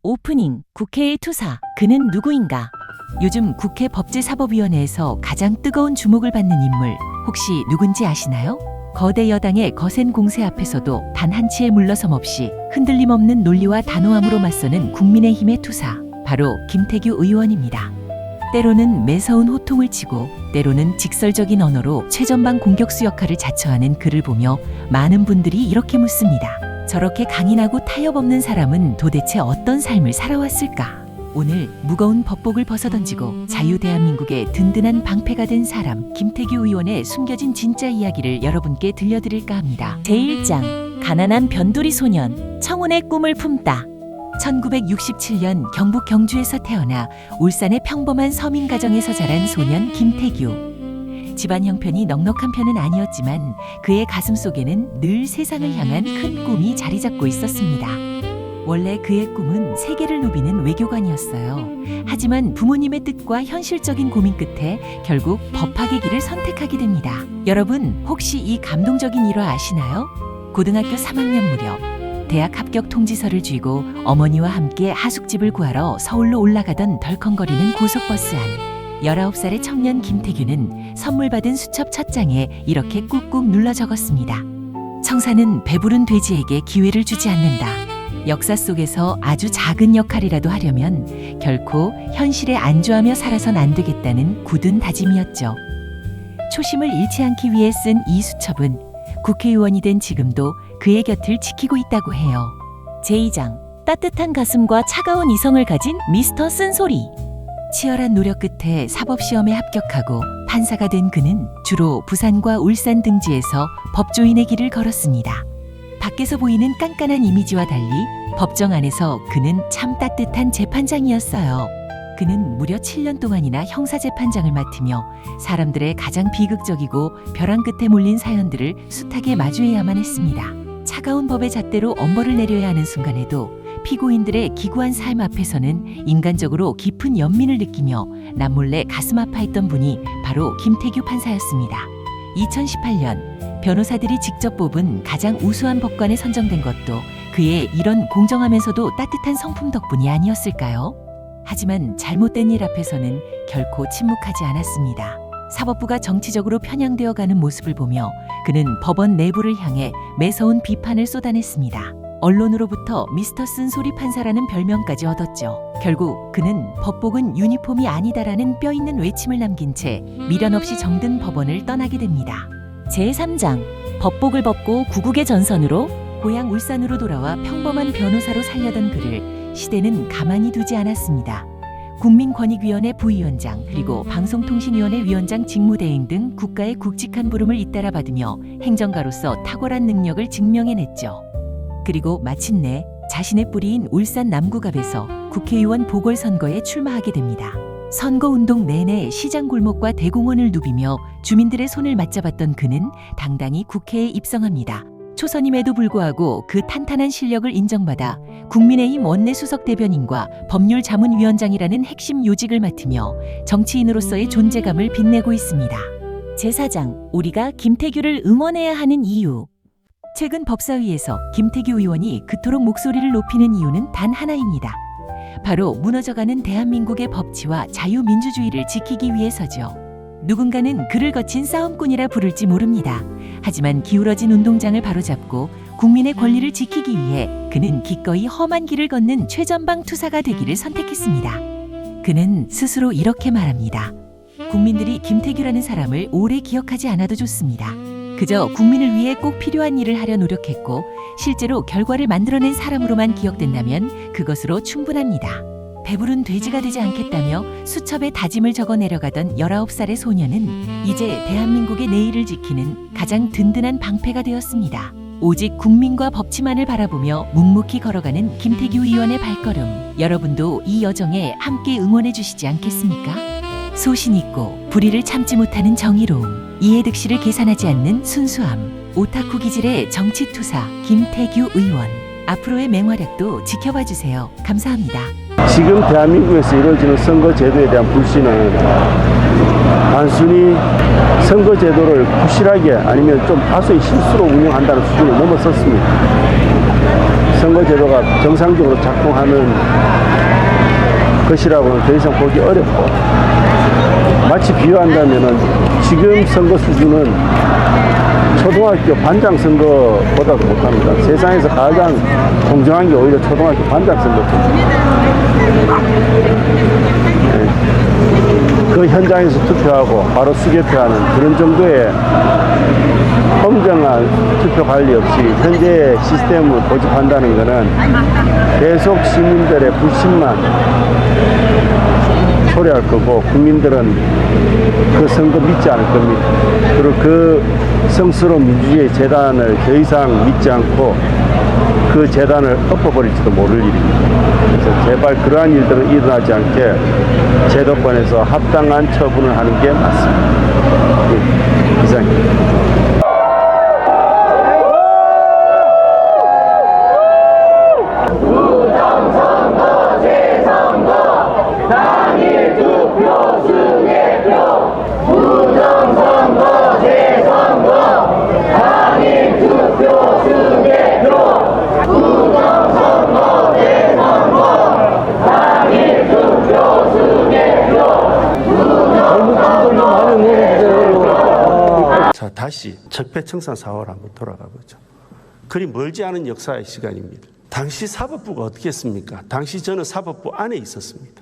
오프닝, 국회의 투사, 그는 누구인가? 요즘 국회 법제사법위원회에서 가장 뜨거운 주목을 받는 인물, 혹시 누군지 아시나요? 거대 여당의 거센 공세 앞에서도 단 한치의 물러섬 없이 흔들림 없는 논리와 단호함으로 맞서는 국민의힘의 투사, 바로 김태규 의원입니다. 때로는 매서운 호통을 치고 때로는 직설적인 언어로 최전방 공격수 역할을 자처하는 그를 보며 많은 분들이 이렇게 묻습니다. 저렇게 강인하고 타협 없는 사람은 도대체 어떤 삶을 살아왔을까? 오늘 무거운 법복을 벗어던지고 자유 대한민국의 든든한 방패가 된 사람 김태규 의원의 숨겨진 진짜 이야기를 여러분께 들려드릴까 합니다. 제1장, 가난한 변두리 소년, 청운의 꿈을 품다. 1967년 경북 경주에서 태어나 울산의 평범한 서민 가정에서 자란 소년 김태규. 집안 형편이 넉넉한 편은 아니었지만 그의 가슴 속에는 늘 세상을 향한 큰 꿈이 자리 잡고 있었습니다. 원래 그의 꿈은 세계를 누비는 외교관이었어요. 하지만 부모님의 뜻과 현실적인 고민 끝에 결국 법학의 길을 선택하게 됩니다. 여러분, 혹시 이 감동적인 일화 아시나요? 고등학교 3학년 무렵 대학 합격 통지서를 쥐고 어머니와 함께 하숙집을 구하러 서울로 올라가던 덜컹거리는 고속버스 안 19살의 청년 김태규는 선물 받은 수첩 첫 장에 이렇게 꾹꾹 눌러 적었습니다. 청사는 배부른 돼지에게 기회를 주지 않는다. 역사 속에서 아주 작은 역할이라도 하려면 결코 현실에 안주하며 살아선 안 되겠다는 굳은 다짐이었죠. 초심을 잃지 않기 위해 쓴 이 수첩은 국회의원이 된 지금도 그의 곁을 지키고 있다고 해요. 제2장, 따뜻한 가슴과 차가운 이성을 가진 미스터 쓴소리. 치열한 노력 끝에 사법시험에 합격하고 판사가 된 그는 주로 부산과 울산 등지에서 법조인의 길을 걸었습니다. 밖에서 보이는 깐깐한 이미지와 달리 법정 안에서 그는 참 따뜻한 재판장이었어요. 그는 무려 7년 동안이나 형사재판장을 맡으며 사람들의 가장 비극적이고 벼랑 끝에 몰린 사연들을 숱하게 마주해야만 했습니다. 차가운 법의 잣대로 엄벌을 내려야 하는 순간에도 피고인들의 기구한 삶 앞에서는 인간적으로 깊은 연민을 느끼며 남몰래 가슴 아파했던 분이 바로 김태규 판사였습니다. 2018년 변호사들이 직접 뽑은 가장 우수한 법관에 선정된 것도 그의 이런 공정하면서도 따뜻한 성품 덕분이 아니었을까요? 하지만 잘못된 일 앞에서는 결코 침묵하지 않았습니다. 사법부가 정치적으로 편향되어 가는 모습을 보며 그는 법원 내부를 향해 매서운 비판을 쏟아냈습니다. 언론으로부터 미스터 쓴소리 판사라는 별명까지 얻었죠. 결국 그는 법복은 유니폼이 아니다라는 뼈있는 외침을 남긴 채 미련 없이 정든 법원을 떠나게 됩니다. 제3장, 법복을 벗고 구국의 전선으로 고향 울산으로 돌아와 평범한 변호사로 살려던 그를 시대는 가만히 두지 않았습니다. 국민권익위원회 부위원장 그리고 방송통신위원회 위원장 직무대행 등 국가의 굵직한 부름을 잇따라 받으며 행정가로서 탁월한 능력을 증명해냈죠. 그리고 마침내 자신의 뿌리인 울산 남구갑에서 국회의원 보궐선거에 출마하게 됩니다. 선거운동 내내 시장 골목과 대공원을 누비며 주민들의 손을 맞잡았던 그는 당당히 국회에 입성합니다. 초선임에도 불구하고 그 탄탄한 실력을 인정받아 국민의힘 원내수석 대변인과 법률자문위원장이라는 핵심 요직을 맡으며 정치인으로서의 존재감을 빛내고 있습니다. 제4장, 우리가 김태규를 응원해야 하는 이유. 최근 법사위에서 김태규 의원이 그토록 목소리를 높이는 이유는 단 하나입니다. 바로 무너져가는 대한민국의 법치와 자유민주주의를 지키기 위해서죠. 누군가는 그를 거친 싸움꾼이라 부를지 모릅니다. 하지만 기울어진 운동장을 바로잡고 국민의 권리를 지키기 위해 그는 기꺼이 험한 길을 걷는 최전방 투사가 되기를 선택했습니다. 그는 스스로 이렇게 말합니다. 국민들이 김태규라는 사람을 오래 기억하지 않아도 좋습니다. 그저 국민을 위해 꼭 필요한 일을 하려 노력했고 실제로 결과를 만들어낸 사람으로만 기억된다면 그것으로 충분합니다. 배부른 돼지가 되지 않겠다며 수첩에 다짐을 적어 내려가던 19살의 소년은 이제 대한민국의 내일을 지키는 가장 든든한 방패가 되었습니다. 오직 국민과 법치만을 바라보며 묵묵히 걸어가는 김태규 의원의 발걸음, 여러분도 이 여정에 함께 응원해 주시지 않겠습니까? 소신 있고 불의를 참지 못하는 정의로움, 이해득실을 계산하지 않는 순수함, 오타쿠 기질의 정치투사 김태규 의원. 앞으로의 맹활약도 지켜봐 주세요. 감사합니다. 지금 대한민국에서 이루어지는 선거제도에 대한 불신은 단순히 선거제도를 부실하게 아니면 좀 다소의 실수로 운영한다는 수준을 넘어섰습니다. 선거제도가 정상적으로 작동하는 것이라고는 더 이상 보기 어렵고, 마치 비유한다면은 지금 선거 수준은 초등학교 반장 선거보다도 못합니다. 세상에서 가장 공정한 게 오히려 초등학교 반장 선거입니다. 그 현장에서 투표하고 바로 수개표하는 그런 정도의 엄정한 투표 관리 없이 현재의 시스템을 고집한다는 것은 계속 시민들의 불신만 초래할 거고, 국민들은 그 선거 믿지 않을 겁니다. 그리고 그 성스러운 민주주의 재단을 더 이상 믿지 않고 그 재단을 엎어버릴지도 모를 일입니다. 그래서 제발 그러한 일들은 일어나지 않게 제도권에서 합당한 처분을 하는 게 맞습니다. 예, 이상입니다. 자, 다시 적폐청산 4월 한번 돌아가 보죠. 그리 멀지 않은 역사의 시간입니다. 당시 사법부가 어떻게 했습니까? 당시 저는 사법부 안에 있었습니다.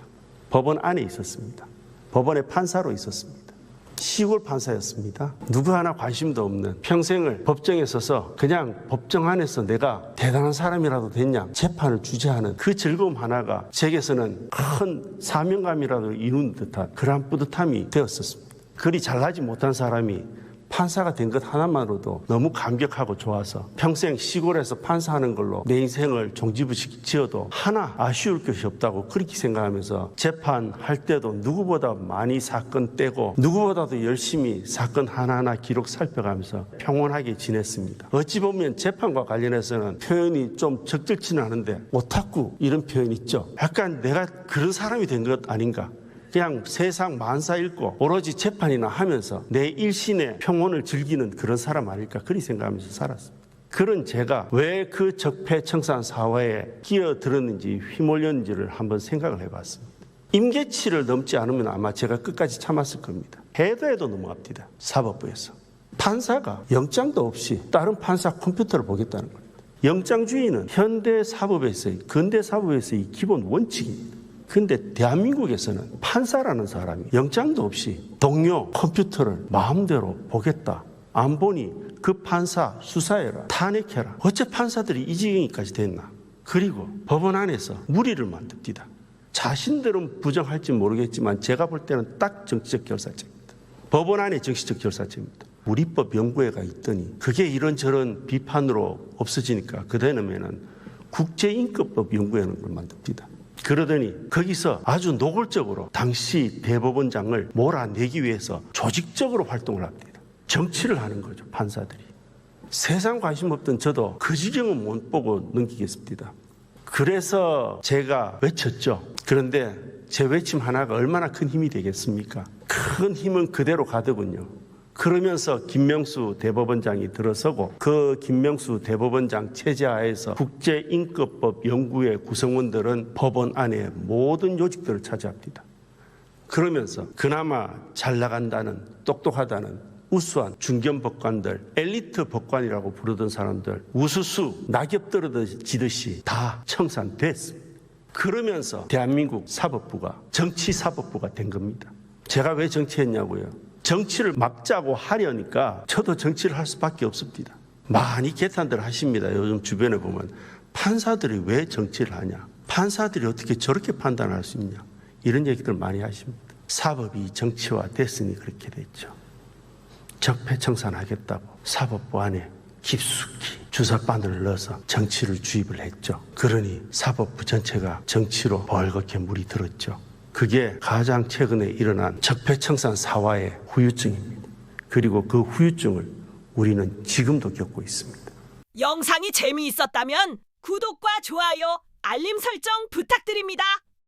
법원 안에 있었습니다. 법원의 판사로 있었습니다. 시골 판사였습니다. 누구 하나 관심도 없는, 평생을 법정에 서서 그냥 법정 안에서 내가 대단한 사람이라도 됐냐 재판을 주재하는 그 즐거움 하나가 제게서는 큰 사명감이라도 이룬 듯한 그러한 뿌듯함이 되었었습니다. 그리 잘나지 못한 사람이 판사가 된 것 하나만으로도 너무 감격하고 좋아서 평생 시골에서 판사하는 걸로 내 인생을 종지부지어도 하나 아쉬울 것이 없다고 그렇게 생각하면서 재판할 때도 누구보다 많이 사건 떼고 누구보다도 열심히 사건 하나하나 기록 살펴가면서 평온하게 지냈습니다. 어찌 보면 재판과 관련해서는 표현이 좀 적절치는 않은데 오타쿠 이런 표현 있죠. 약간 내가 그런 사람이 된 것 아닌가. 그냥 세상 만사 읽고 오로지 재판이나 하면서 내 일신의 평온을 즐기는 그런 사람 아닐까 그리 생각하면서 살았습니다. 그런 제가 왜 그 적폐청산 사회에 끼어들었는지 휘몰렸는지를 한번 생각을 해봤습니다. 임계치를 넘지 않으면 아마 제가 끝까지 참았을 겁니다. 해도 넘어갑니다. 사법부에서. 판사가 영장도 없이 다른 판사 컴퓨터를 보겠다는 겁니다. 영장주의는 현대 사법에서의, 근대 사법에서의 기본 원칙입니다. 근데 대한민국에서는 판사라는 사람이 영장도 없이 동료 컴퓨터를 마음대로 보겠다. 안 보니 그 판사 수사해라. 탄핵해라. 어째 판사들이 이 지경까지 됐나. 그리고 법원 안에서 무리를 만듭니다. 자신들은 부정할지 모르겠지만 제가 볼 때는 딱 정치적 결사체입니다. 법원 안에 정치적 결사체입니다. 우리법 연구회가 있더니 그게 이런저런 비판으로 없어지니까 그다음에는 국제인권법 연구회라는 걸 만듭니다. 그러더니 거기서 아주 노골적으로 당시 대법원장을 몰아내기 위해서 조직적으로 활동을 합니다. 정치를 하는 거죠, 판사들이. 세상 관심 없던 저도 그 지경은 못 보고 넘기겠습니다. 그래서 제가 외쳤죠. 그런데 제 외침 하나가 얼마나 큰 힘이 되겠습니까? 큰 힘은 그대로 가더군요. 그러면서 김명수 대법원장이 들어서고 그 김명수 대법원장 체제하에서 국제인권법 연구회 구성원들은 법원 안에 모든 요직들을 차지합니다. 그러면서 그나마 잘 나간다는 똑똑하다는 우수한 중견 법관들, 엘리트 법관이라고 부르던 사람들 우수수 낙엽 떨어지듯이 다 청산됐습니다. 그러면서 대한민국 사법부가 정치사법부가 된 겁니다. 제가 왜 정치했냐고요? 정치를 막자고 하려니까 저도 정치를 할 수밖에 없습니다. 많이 개탄들 하십니다. 요즘 주변에 보면 판사들이 왜 정치를 하냐, 판사들이 어떻게 저렇게 판단할 수 있냐, 이런 얘기들 많이 하십니다. 사법이 정치화 됐으니 그렇게 됐죠. 적폐청산하겠다고 사법부 안에 깊숙이 주사바늘을 넣어서 정치를 주입을 했죠. 그러니 사법부 전체가 정치로 벌겋게 물이 들었죠. 그게 가장 최근에 일어난 적폐청산 사화의 후유증입니다. 그리고 그 후유증을 우리는 지금도 겪고 있습니다. 영상이 재미있었다면 구독과 좋아요, 알림 설정 부탁드립니다.